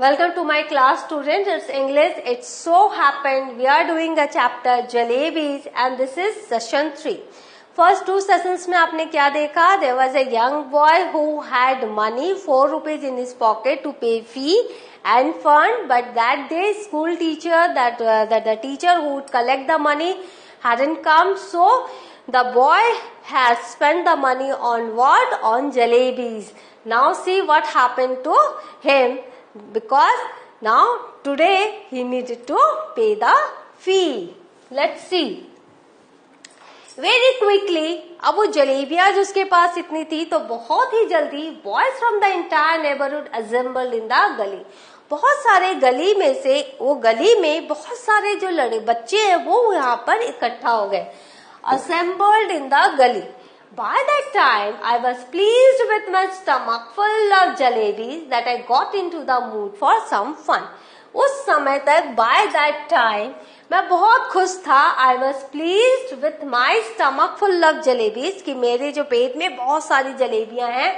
Welcome to my class, students. It's English. It so happened we are doing a chapter Jalebis and this is session 3. First two sessions में आपने क्या देखा? There was a young boy who had money, 4 rupees in his pocket to pay fee and fund, but that day school teacher, that the teacher who would collect the money hadn't come, so the boy has spent the money on what? On jalebis. Now see what happened to him. Because now today he needed to pay the fee. Let's see. Very quickly, अब वो जलेबियां जिसके पास इतनी थी तो बहुत ही जल्दी boys from the entire neighborhood assembled in the गली. बहुत सारे गली में से वो गली में बहुत सारे जो बच्चे हैं वो यहाँ पर इकट्ठा हो गए. Assembled in the गली. By that time, I was pleased with my stomach full of jalebis that I got into the mood for some fun. उस समय तक by that time मैं बहुत खुश था. I was pleased with my stomach full of jalebis कि मेरे जो पेट में बहुत सारी जलेबियां हैं.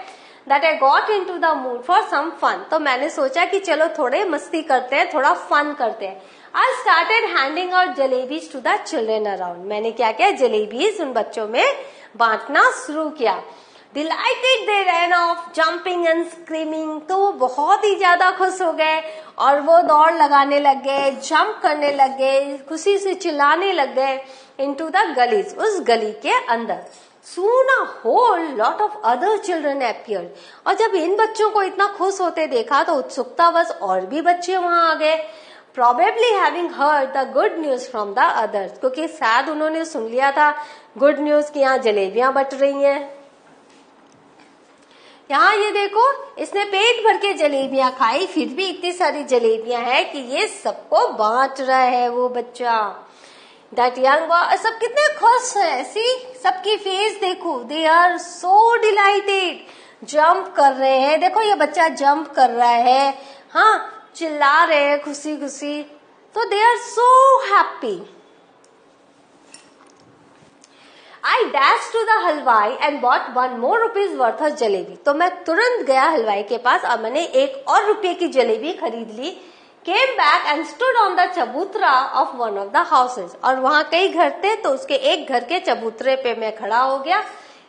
That I got into the mood for some fun. तो मैंने सोचा कि चलो थोड़े मस्ती करते हैं, थोड़ा फन करते हैं. I started handing out jalebis to the children around. मैंने क्या किया? जलेबीज उन बच्चों में बांटना शुरू किया. Delighted they ran off, jumping and screaming. तो वो बहुत ही ज्यादा खुश हो गए और वो दौड़ लगाने लग गए, जंप करने लग गए, खुशी से चिल्लाने लग गए into the gullies, उस गली के अंदर. Soon a whole lot of other children appeared. और जब इन बच्चों को इतना खुश होते देखा तो उत्सुकतावश और भी बच्चे वहां आ गए. Probably having heard the good news from the others, क्योंकि शायद उन्होंने सुन लिया था गुड न्यूज कि यहाँ जलेबियां बट रही हैं. यहाँ ये देखो, इसने पेट भर के जलेबियां खाई, फिर भी इतनी सारी जलेबियां हैं कि ये सबको बांट रहा है वो बच्चा. That young boy, सब कितने खुश हैं. सी सबकी फेस देखो, they are so delighted. Jump कर रहे हैं, देखो ये बच्चा जंप कर रहा है, हाँ चिल्ला रहे हैं खुशी खुशी. तो they are so happy. I dash to the halwai and bought 1 more rupees worth of jalebi. तो मैं तुरंत गया हलवाई के पास और मैंने 1 और रुपये की जलेबी खरीद ली. Came back and stood on the chabutra of one of the houses. और वहां कई घर थे तो उसके एक घर के चबूतरे पे मैं खड़ा हो गया.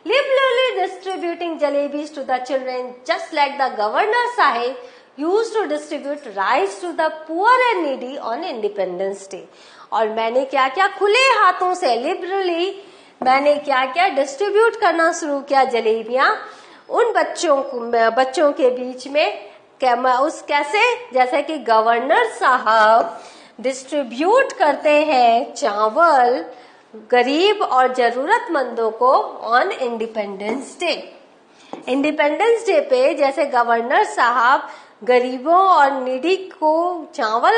Liberally distributing jalebis to the children just like the governor saheb used to distribute rice to the poor and needy on Independence Day. और मैंने क्या किया? खुले हाथों से लिबरली मैंने क्या किया? डिस्ट्रीब्यूट करना शुरू किया जलेबियां उन बच्चों के बीच में. कैसे? जैसे कि गवर्नर साहब डिस्ट्रीब्यूट करते हैं चावल गरीब और जरूरतमंदों को on independence day. Independence day पे जैसे गवर्नर साहब गरीबों और नीडी को चावल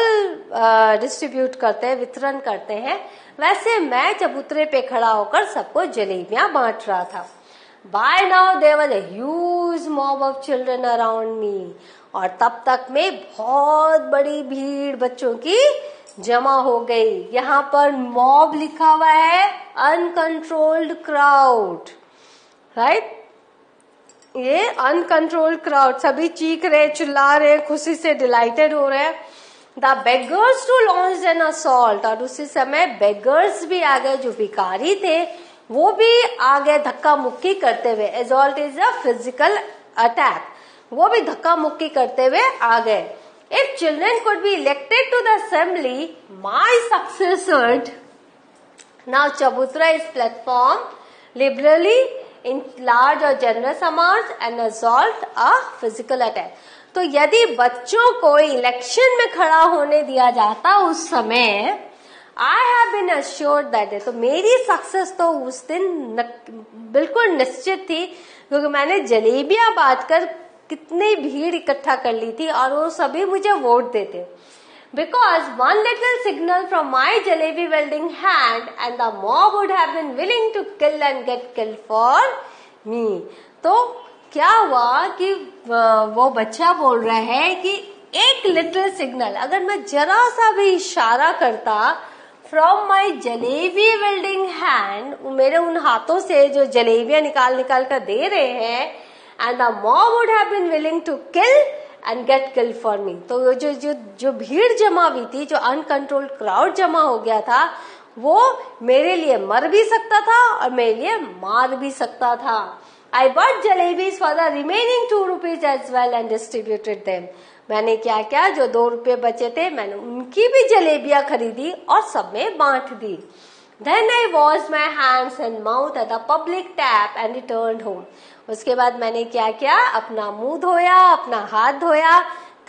डिस्ट्रीब्यूट करते हैं, वितरण करते हैं, वैसे मैं चबूतरे पे खड़ा होकर सबको जलेबियां बांट रहा था. By now there was a huge mob of children around me. और तब तक में बहुत बड़ी भीड़ बच्चों की जमा हो गई. यहाँ पर मॉब लिखा हुआ है, अनकंट्रोल्ड क्राउड, राइट. ये अनकंट्रोल्ड क्राउड, सभी चीख रहे, चिल्ला रहे, खुशी से डिलाइटेड हो रहे हैं. The beggars to launch an assault. और उसी समय बेगर्स भी आ गए, जो भिखारी थे वो भी आ गए धक्का मुक्की करते हुए. Assault is a physical attack. वो भी धक्का मुक्की करते हुए आ गए. If children could be elected to the assembly my successor. Now chabutra is platform liberally in large or generous amounts and assault a physical attack. तो यदि बच्चों को इलेक्शन में खड़ा होने दिया जाता उस समय, I have been assured that, तो मेरी सक्सेस तो उस दिन बिल्कुल निश्चित थी, क्योंकि मैंने जलेबियां बांटकर कितनी भीड़ इकट्ठा कर ली थी और वो सभी मुझे वोट देते. Because one little signal from my jalebi wielding hand and the mob would have been willing to kill and get killed for me. तो क्या हुआ कि वो बच्चा बोल रहा है कि एक लिटिल सिग्नल, अगर मैं जरा सा भी इशारा करता from my jalebi welding hand, मेरे उन हाथों से जो जलेबियां निकाल कर दे रहे हैं, and the mob would have been willing to kill and get killed for me. तो जो भीड़ जमा हुई थी, जो अनकंट्रोल्ड क्राउड जमा हो गया था, वो मेरे लिए मर भी सकता था और मेरे लिए मार भी सकता था. I bought jalebis for the remaining 2 rupees as well and distributed them. मैंने क्या क्या, जो 2 रुपए बचे थे मैंने उनकी भी जलेबियां खरीदी और सब में बांट दी. Then I washed my hands and mouth at the public tap and returned home. उसके बाद मैंने क्या क्या, अपना मुंह धोया, अपना हाथ धोया.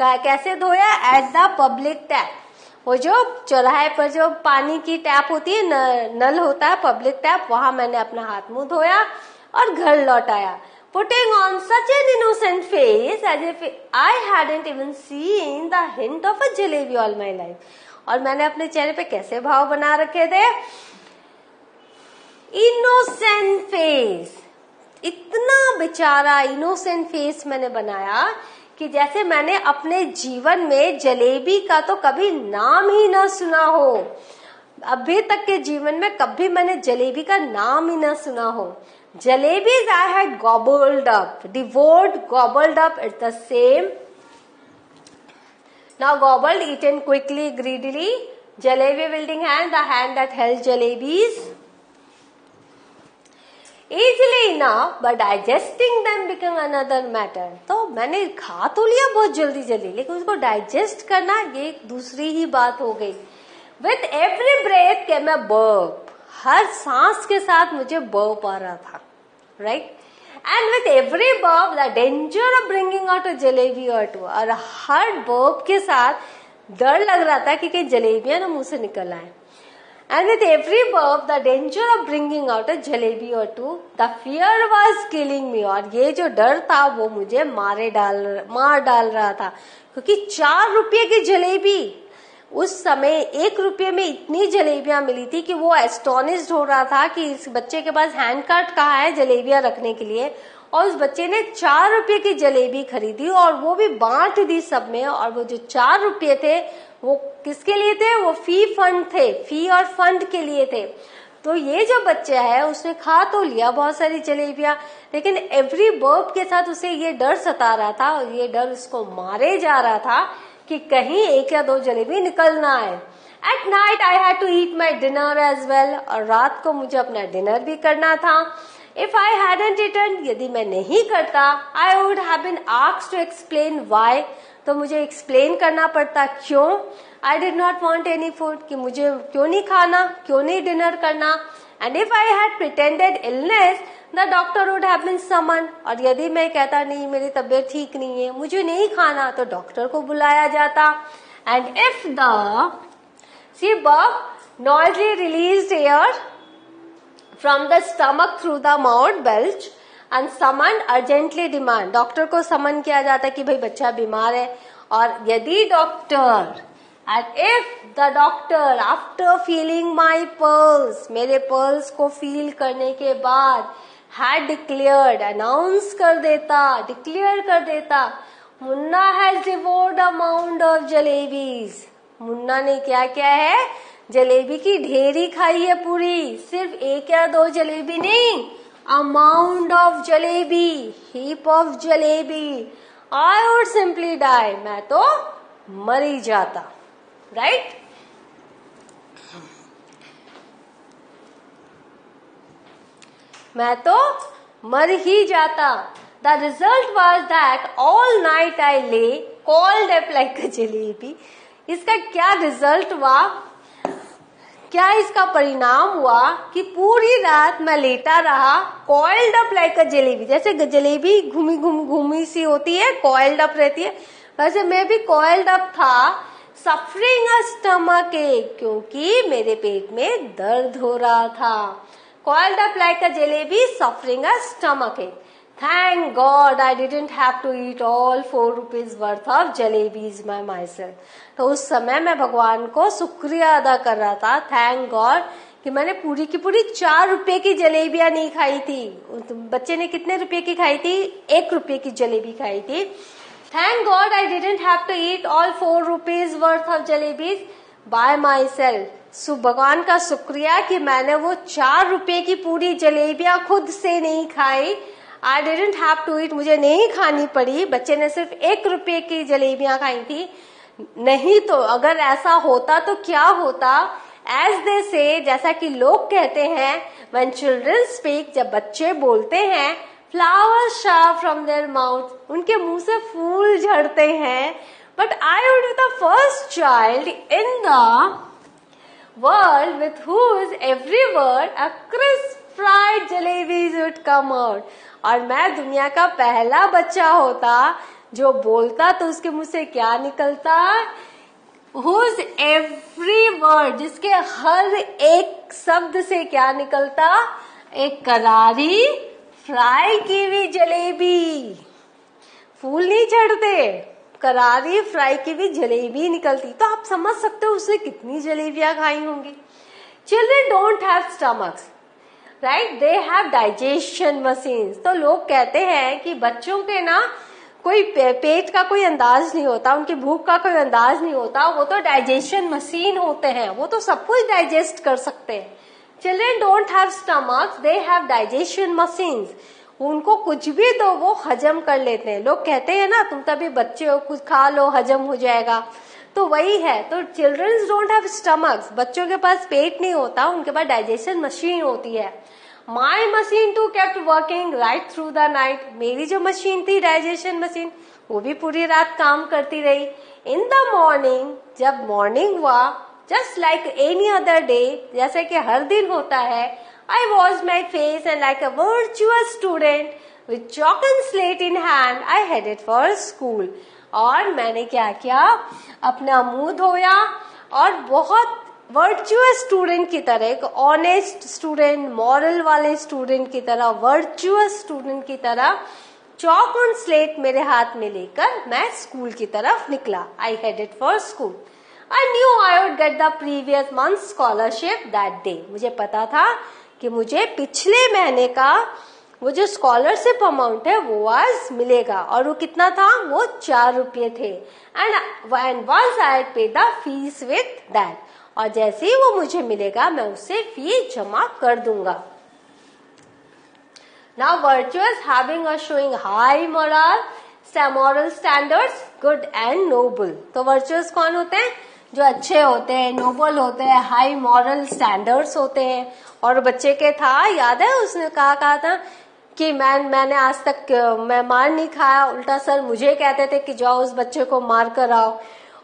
कैसे धोया? At the public tap. वो जो चौराहे पर जो पानी की टैप होती है, नल होता है, पब्लिक टैप, वहां मैंने अपना हाथ मुंह धोया और घर लौट आया. Putting on such an innocent face as if I hadn't even seen the hint of a jalebi all my life. और मैंने अपने चेहरे पे कैसे भाव बना रखे थे? Innocent face. इतना बेचारा इनोसेंट फेस मैंने बनाया कि जैसे मैंने अपने जीवन में जलेबी का तो कभी नाम ही ना सुना हो. अभी तक के जीवन में कभी मैंने जलेबी का नाम ही ना सुना हो. Jalebis I had gobbled up, devoured, gobbled up, it's the same. Now gobbled, eaten quickly, greedily. Jalebi wielding hand, the hand that held jalebis. Easily enough, but digesting them became another matter. तो मैंने खा तो लिया बहुत जल्दी जल्दी, लेकिन उसको डाइजेस्ट करना ये दूसरी ही बात हो गई. With every breath came a burp. हर सांस के साथ मुझे बर्प आ रहा था, right. And with every burp the danger of bringing out a jalebi और टू. और हर बर्प के साथ डर लग रहा था कि कहीं जलेबियां ना मुंह से निकल आए. And with every burp the danger of bringing out a jalebi और two. The fear was killing me. और ये जो डर था वो मुझे मार डाल रहा था, क्योंकि 4 रुपये की जलेबी, उस समय 1 रुपये में इतनी जलेबियां मिली थी कि वो एस्टोनिश्ड हो रहा था कि इस बच्चे के पास हैंड कार्ट कहाँ है जलेबियां रखने के लिए. और उस बच्चे ने 4 रुपये की जलेबी खरीदी और वो भी बांट दी सब में. और वो जो 4 रुपये थे वो किसके लिए थे? वो फी फंड थे, फी और फंड के लिए थे. तो ये जो बच्चा है उसने खा तो लिया बहुत सारी जलेबियां, लेकिन एवरी बर्प के साथ उसे ये डर सता रहा था और ये डर उसको मारे जा रहा था कि कहीं 1 या 2 जलेबी निकल ना आए. At night I had to eat my dinner as well. और रात को मुझे अपना डिनर भी करना था. इफ आई हैडंट ईटन, यदि मैं नहीं करता, I would have been asked to explain why. तो मुझे एक्सप्लेन करना पड़ता क्यों. I did not want any food, कि मुझे क्यों नहीं खाना, क्यों नहीं डिनर करना. And if I had pretended illness, the doctor would have been summon. और यदि मैं कहता नहीं मेरी तबीयत ठीक नहीं है, मुझे नहीं खाना, तो डॉक्टर को बुलाया जाता. And if the burp noisily released air from the stomach through the mouth belch and summoned urgently demand. Doctor को समन किया जाता कि भाई बच्चा बीमार है. और यदि doctor and if the doctor after feeling my pulse, मेरे पल्स को फील करने के बाद had declared, announce कर देता, declare कर देता, Munna has devoured a mound of jalebis. Munna ने क्या क्या है? जलेबी की ढेरी खाई है पूरी. सिर्फ 1 या 2 जलेबी नहीं, a mound of jalebi, heap of jalebi. I would simply die. मैं तो मर ही जाता, राइट. मैं तो मर ही जाता. The result was that all night I lay coiled up like a jalebi. इसका क्या रिजल्ट हुआ, क्या इसका परिणाम हुआ कि पूरी रात मैं लेटा रहा, कॉइल्ड अप लाइक अ जलेबी. जैसे जलेबी घूमी सी होती है, कॉइल्ड अप रहती है, वैसे मैं भी कॉइल्ड अप था. सफरिंग अ स्टमक एक, क्योंकि मेरे पेट में दर्द हो रहा था. Coiled up like a jalebi, suffering a stomach एक. Thank God I didn't have to eat all 4 rupees worth of jalebis by myself. तो उस समय मैं भगवान को शुक्रिया अदा कर रहा था, थैंक गॉड, कि मैंने पूरी की पूरी 4 रुपए की जलेबियां नहीं खाई थी. बच्चे ने कितने रुपए की खाई थी? 1 रुपए की जलेबी खाई थी. Thank God I didn't have to eat all 4 rupees worth of jalebis by myself. भगवान का शुक्रिया कि मैंने वो 4 रुपए की पूरी जलेबियां खुद से नहीं खाई. I didn't have to eat, मुझे नहीं खानी पड़ी, बच्चे ने सिर्फ 1 रुपए की जलेबियां खाई थी। नहीं तो अगर ऐसा होता तो क्या होता? एज दे से, जैसा कि लोग कहते हैं, व्हेन चिल्ड्रन स्पीक, जब बच्चे बोलते हैं, flowers shower from their mouth, उनके मुंह से फूल झड़ते हैं। But I would be the first child in the world with whose every word a crisp fried jalebis would come out. और मैं दुनिया का पहला बच्चा होता जो बोलता तो उसके मुंह से क्या निकलता? whose every word, जिसके हर एक शब्द से क्या निकलता? एक करारी फ्राई की हुई जलेबी। फूल नहीं झड़ते, करारी फ्राई की भी जलेबी निकलती। तो आप समझ सकते हो उसने कितनी जलेबियां खाई होंगी। Children don't have stomachs, right, they have digestion machines. तो लोग कहते हैं कि बच्चों के ना कोई पेट का कोई अंदाज नहीं होता, उनकी भूख का कोई अंदाज नहीं होता, वो तो डाइजेशन मशीन होते हैं, वो तो सब कुछ डाइजेस्ट कर सकते हैं। Children don't have stomachs, they have digestion machines. उनको कुछ भी दो वो हजम कर लेते हैं। लोग कहते हैं ना तुम तभी बच्चे हो, कुछ खा लो हजम हो जाएगा, तो वही है। तो चिल्ड्रंस डोंट हैव स्टमक्स, बच्चों के पास पेट नहीं होता, उनके पास डाइजेशन मशीन होती है। My machine too kept working right through the night, मेरी जो मशीन थी डाइजेशन मशीन, वो भी पूरी रात काम करती रही। इन द मॉर्निंग, जब मॉर्निंग हुआ, just like any other day, जैसे कि हर दिन होता है, I washed my face and like a virtuous student with chalk and slate in hand, I headed for school. और मैंने क्या किया? अपना मुंह धोया और बहुत वर्चुअस स्टूडेंट की तरह, एक ऑनेस्ट स्टूडेंट, मॉरल वाले स्टूडेंट की तरह, वर्चुअस स्टूडेंट की तरह चॉक और स्लेट मेरे हाथ में लेकर मैं स्कूल की तरफ निकला। I headed for school. I knew I would get the previous month's scholarship that day. मुझे पता था कि मुझे पिछले महीने का वो जो स्कॉलरशिप अमाउंट है वो आज मिलेगा, और वो कितना था? वो 4 रुपये थे। एंड वंस आई पे द फीस विथ दैट, और जैसे ही वो मुझे मिलेगा मैं उससे फीस जमा कर दूंगा। Now virtuous having or showing high moral standards, good and noble. तो वर्चुअस कौन होते हैं? जो अच्छे होते हैं, नोबल होते हैं, हाई मॉरल स्टैंडर्ड्स होते हैं। और बच्चे के था, याद है उसने कहा था कि मैंने आज तक मैं मार नहीं खाया, उल्टा सर मुझे कहते थे कि जाओ उस बच्चे को मार कर आओ,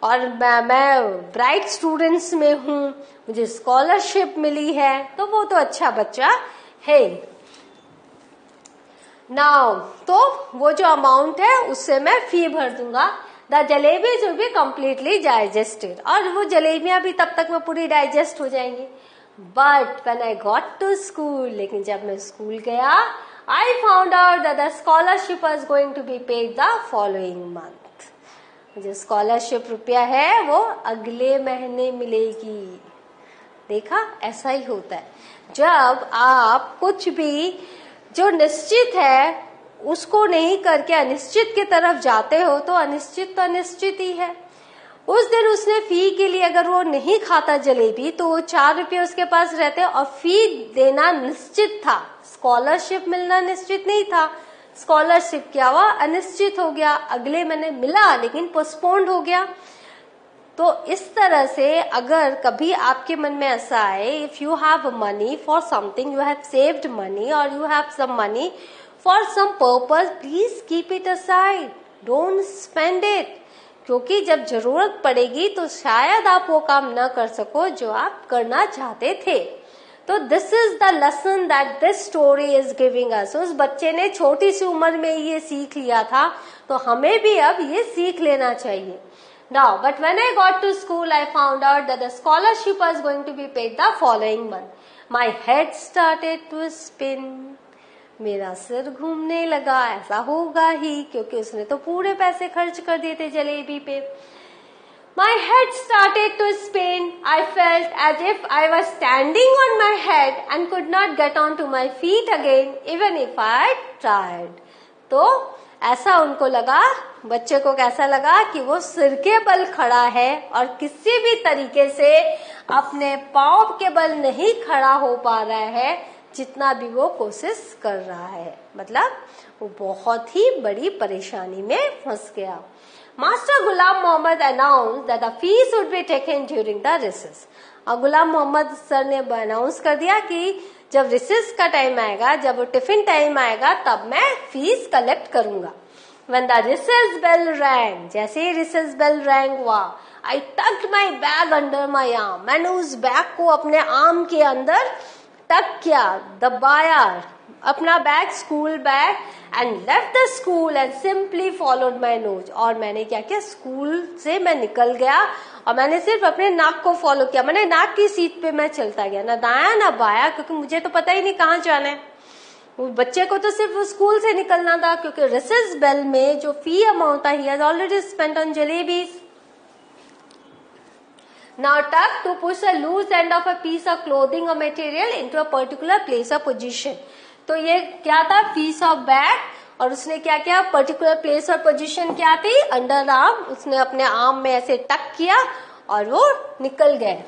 और मैं ब्राइट स्टूडेंट्स में हूँ, मुझे स्कॉलरशिप मिली है, तो वो तो अच्छा बच्चा है। नाउ तो वो जो अमाउंट है उससे मैं फी भर दूंगा। The jalebis will be completely digested, और वो जलेबियां भी तब तक वो पूरी डाइजेस्ट हो जाएंगी। But when I got to school, लेकिन जब मैं स्कूल गया, I found out that the scholarship was going to be paid the following month. जो स्कॉलरशिप रुपया है वो अगले महीने मिलेगी। देखा, ऐसा ही होता है। जब आप कुछ भी जो निश्चित है उसको नहीं करके अनिश्चित की तरफ जाते हो, तो अनिश्चित तो अनिश्चित ही है। उस दिन उसने फी के लिए, अगर वो नहीं खाता जलेबी, तो वो 4 रुपये उसके पास रहते, और फी देना निश्चित था, स्कॉलरशिप मिलना निश्चित नहीं था। स्कॉलरशिप क्या हुआ? अनिश्चित हो गया, अगले महीने मिला लेकिन पोस्टपोन्ड हो गया। तो इस तरह से अगर कभी आपके मन में ऐसा आए, if you have money for something, you have saved money और you have some money for some purpose, please keep it aside, don't spend it, क्योंकि जब जरूरत पड़ेगी तो शायद आप वो काम न कर सको जो आप करना चाहते थे। तो this is the lesson that this story is giving us. उस बच्चे ने छोटी सी उम्र में ये सीख लिया था, तो हमें भी अब ये सीख लेना चाहिए। Now, but when I got to school, I found out that the scholarship was going to be paid the following month. My head started to spin. मेरा सिर घूमने लगा, ऐसा होगा ही क्योंकि उसने तो पूरे पैसे खर्च कर दिए थे जलेबी पे। My head started to spin. I felt as if I was standing on my head and could not get onto my feet again, even if I tried. तो ऐसा उनको लगा, बच्चे को कैसा लगा कि वो सिर के बल खड़ा है और किसी भी तरीके से अपने पांव के बल नहीं खड़ा हो पा रहा है, जितना भी वो कोशिश कर रहा है। मतलब वो बहुत ही बड़ी परेशानी में फंस गया। Master Ghulam Mohammad announce that the fees would be taken during the recess. और गुलाम मोहम्मद सर ने अनाउंस कर दिया कि जब रिसेस का टाइम आएगा, जब टिफिन टाइम आएगा, तब मैं फीस कलेक्ट करूंगा। When the recess bell rang, जैसे ही रिसेस बेल रैंग हुआ, I tucked my bag under my arm, मैंने उस बैग को अपने आर्म के अंदर टक किया, दबाया अपना bag, school bag, and left the school and simply followed my nose. और मैंने क्या किया, स्कूल से मैं निकल गया और मैंने सिर्फ अपने नाक को फॉलो किया। मैंने नाक की सीट पे मैं चलता गया, ना दाया ना बाया, क्योंकि मुझे तो पता ही नहीं कहाँ जाना है। वो बच्चे को तो सिर्फ स्कूल से निकलना था, क्योंकि रिसेस बेल में जो फी अमाउंट था, he has already spent on jalebis. Now tuck to push a loose end of a piece of clothing or material into a particular place or position. तो ये क्या था, piece of bag, और उसने क्या किया, पर्टिकुलर प्लेस और position क्या थी, अंडर आर्म, उसने अपने आर्म में ऐसे टक किया और वो निकल गए।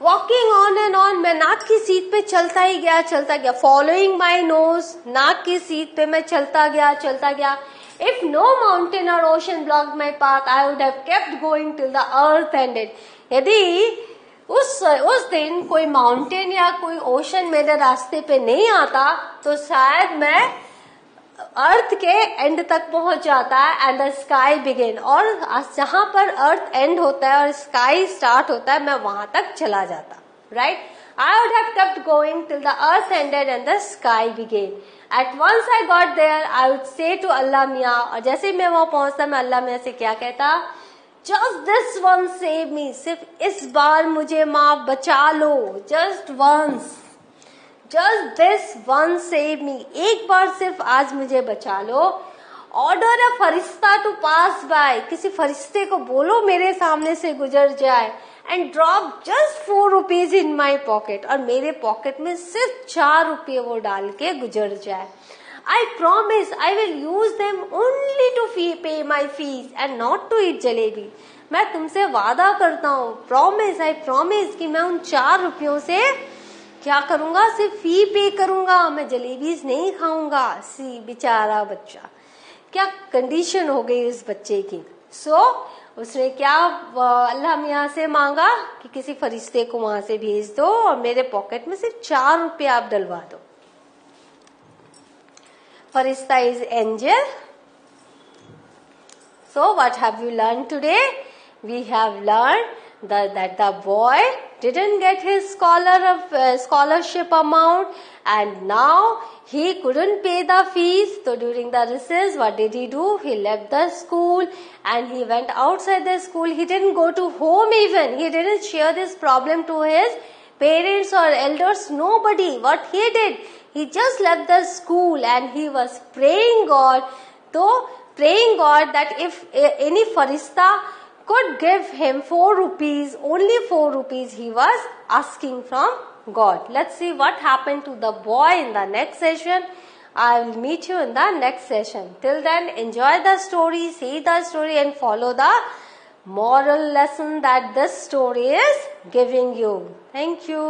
वॉकिंग ऑन एंड ऑन, मैं नाक की सीट पे चलता ही गया, चलता गया। फॉलोइंग माई नोज, नाक की सीट पे मैं चलता गया, चलता गया। If no mountain or ocean blocked my path, I would have kept going till the earth ended. यदि उस दिन कोई माउंटेन या कोई ओशन मेरे रास्ते पे नहीं आता, तो शायद मैं अर्थ के एंड तक पहुंच जाता है, एंड द स्काई बिगिन, और जहां पर अर्थ एंड होता है और स्काई स्टार्ट होता है, मैं वहां तक चला जाता, right? I would have kept going till the earth ended and the sky began. At once I got there, I would say to Allah Mia, और जैसे ही मैं वहां पहुंचता, मैं अल्लाह मियां से क्या कहता, Just this one save me, सिर्फ इस बार मुझे माँ बचा लो, just once, just this one save me, एक बार सिर्फ आज मुझे बचा लो। Order a Firishta to pass by, किसी फरिश्ते को बोलो मेरे सामने से गुजर जाए, and drop just 4 rupees in my pocket, और मेरे पॉकेट में सिर्फ 4 रुपये वो डाल के गुजर जाए। I promise I will use them only to pay my fees and not to eat jalebi. मैं तुमसे वादा करता हूँ, I promise कि मैं उन 4 रुपयों से क्या करूंगा, सिर्फ फी पे करूंगा, मैं जलेबीज नहीं खाऊंगा। सी बेचारा बच्चा, क्या कंडीशन हो गई उस बच्चे की। उसने क्या अल्लाह मियाँ से मांगा कि किसी फरिश्ते को वहां से भेज दो और मेरे पॉकेट में सिर्फ 4 रुपये आप डलवा दो। फरिश्ता is angel. So what have you learned today? We have learned that the boy didn't get his scholarship amount, and now he couldn't pay the fees. So during the recess, what did he do? He left the school and he went outside the school. He didn't go to home even. He didn't share this problem to his parents or elders. Nobody. What he did? He just left the school and he was praying God. Praying God that if any farishta could give him 4 rupees, only 4 rupees he was asking from God. Let's see what happened to the boy in the next session. I will meet you in the next session. Till then, enjoy the story, see the story and follow the moral lesson that this story is giving you. Thank you.